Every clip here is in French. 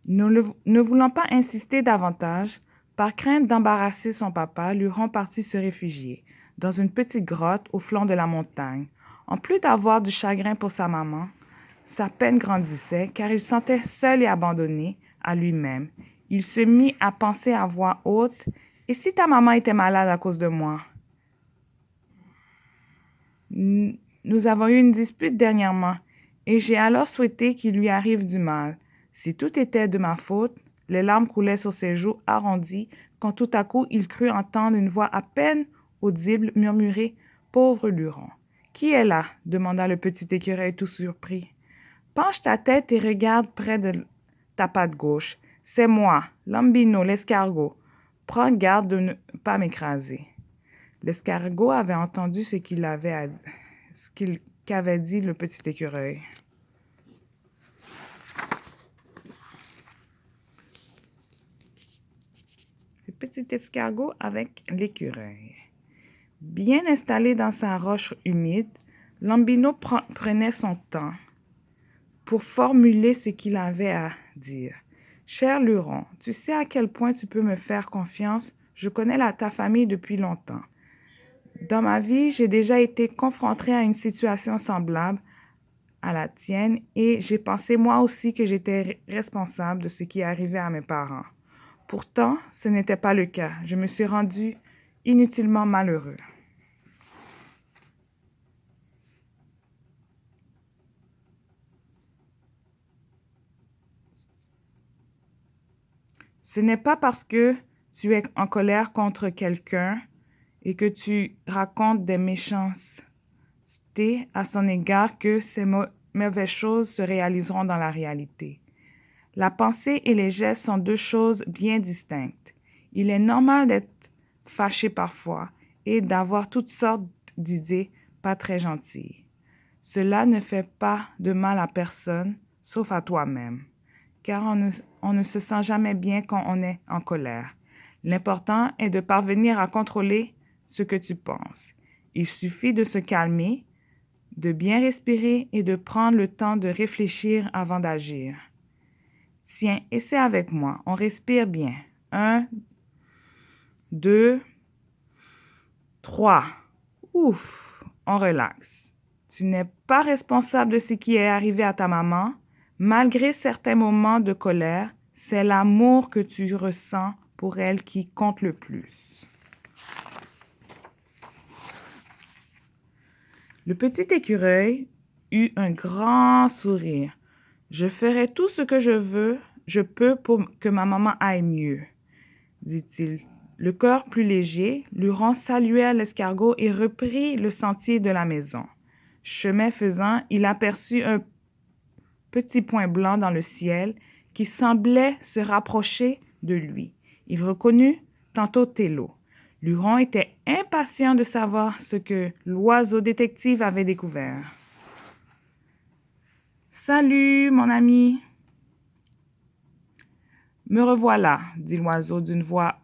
Ne voulant pas insister davantage, par crainte d'embarrasser son papa, Luron partit se réfugier dans une petite grotte au flanc de la montagne. En plus d'avoir du chagrin pour sa maman, sa peine grandissait car il se sentait seul et abandonné à lui-même. Il se mit à penser à voix haute: « Et si ta maman était malade à cause de moi? Nous avons eu une dispute dernièrement et j'ai alors souhaité qu'il lui arrive du mal. Si tout était de ma faute, » les larmes coulaient sur ses joues arrondies quand tout à coup il crut entendre une voix à peine audible murmurer: « Pauvre Luron. »« Qui est là? » demanda le petit écureuil tout surpris. « Penche ta tête et regarde près de ta patte gauche. C'est moi, Lambino, l'escargot. Prends garde de ne pas m'écraser. » L'escargot avait entendu qu'avait dit le petit écureuil. Le petit escargot avec l'écureuil. Bien installé dans sa roche humide, Lambino prenait son temps pour formuler ce qu'il avait à dire. « Cher Luron, tu sais à quel point tu peux me faire confiance. Je connais ta famille depuis longtemps. Dans ma vie, j'ai déjà été confronté à une situation semblable à la tienne et j'ai pensé moi aussi que j'étais responsable de ce qui arrivait à mes parents. Pourtant, ce n'était pas le cas. Je me suis rendu inutilement malheureux. » Ce n'est pas parce que tu es en colère contre quelqu'un et que tu racontes des méchancetés à son égard que ces mauvaises choses se réaliseront dans la réalité. La pensée et les gestes sont deux choses bien distinctes. Il est normal d'être fâché parfois et d'avoir toutes sortes d'idées pas très gentilles. Cela ne fait pas de mal à personne, sauf à toi-même, car on ne se sent jamais bien quand on est en colère. L'important est de parvenir à contrôler ce que tu penses. Il suffit de se calmer, de bien respirer et de prendre le temps de réfléchir avant d'agir. Tiens, essaie avec moi. On respire bien. 1, 2, 3. Ouf, on relaxe. Tu n'es pas responsable de ce qui est arrivé à ta maman. Malgré certains moments de colère, c'est l'amour que tu ressens pour elle qui compte le plus. Le petit écureuil eut un grand sourire. « Je ferai tout ce que je peux pour que ma maman aille mieux, » dit-il. Le cœur plus léger, Luron salua l'escargot et reprit le sentier de la maison. Chemin faisant, il aperçut un petit point blanc dans le ciel qui semblait se rapprocher de lui. Il reconnut tantôt Tello. Luron était impatient de savoir ce que l'oiseau détective avait découvert. « Salut, mon ami. »« Me revoilà, » dit l'oiseau d'une voix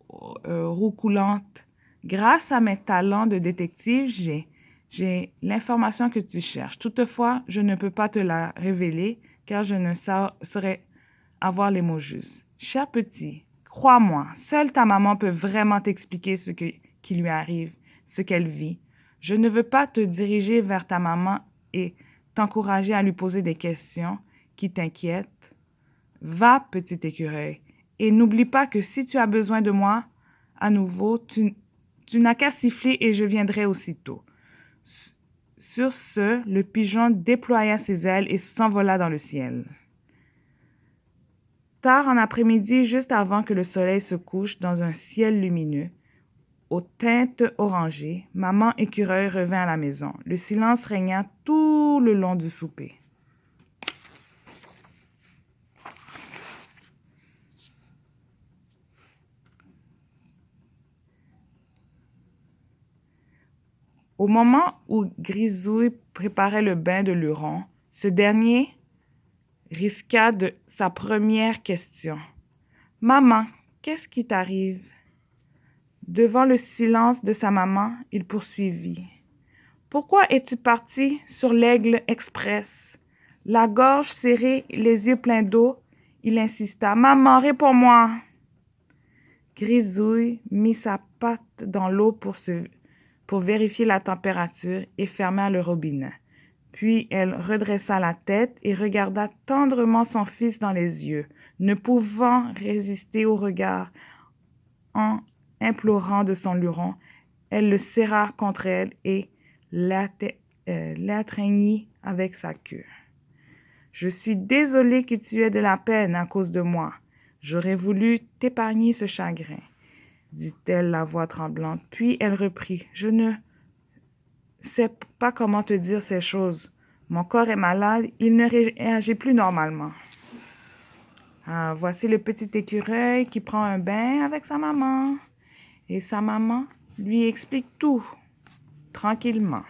roucoulante. « Grâce à mes talents de détective, j'ai l'information que tu cherches. Toutefois, je ne peux pas te la révéler car je ne saurais avoir les mots justes. Cher petit, crois-moi, seule ta maman peut vraiment t'expliquer ce qui lui arrive, ce qu'elle vit. Je ne veux pas te diriger vers ta maman et t'encourager à lui poser des questions qui t'inquiètent. Va, petit écureuil, et n'oublie pas que si tu as besoin de moi, à nouveau, tu n'as qu'à siffler et je viendrai aussitôt. » Sur ce, le pigeon déploya ses ailes et s'envola dans le ciel. Tard en après-midi, juste avant que le soleil se couche dans un ciel lumineux, aux teintes orangées, maman écureuil revint à la maison. Le silence régna tout le long du souper. Au moment où Grisouille préparait le bain de Luron, ce dernier risqua sa première question. « Maman, qu'est-ce qui t'arrive? » Devant le silence de sa maman, il poursuivit. « Pourquoi es-tu partie sur l'Aigle Express? La gorge serrée, les yeux pleins d'eau, il insista. « Maman, réponds-moi !» Grisouille mit sa patte dans l'eau pour vérifier la température et ferma le robinet. Puis elle redressa la tête et regarda tendrement son fils dans les yeux, ne pouvant résister au regard implorant de son luron. Elle le serra contre elle et l'atteignit avec sa queue. « Je suis désolée que tu aies de la peine à cause de moi. J'aurais voulu t'épargner ce chagrin, dit-elle la voix tremblante. Puis elle reprit. « Je ne sais pas comment te dire ces choses. Mon corps est malade, il ne réagit plus normalement. » Ah, voici le petit écureuil qui prend un bain avec sa maman. Et sa maman lui explique tout, tranquillement.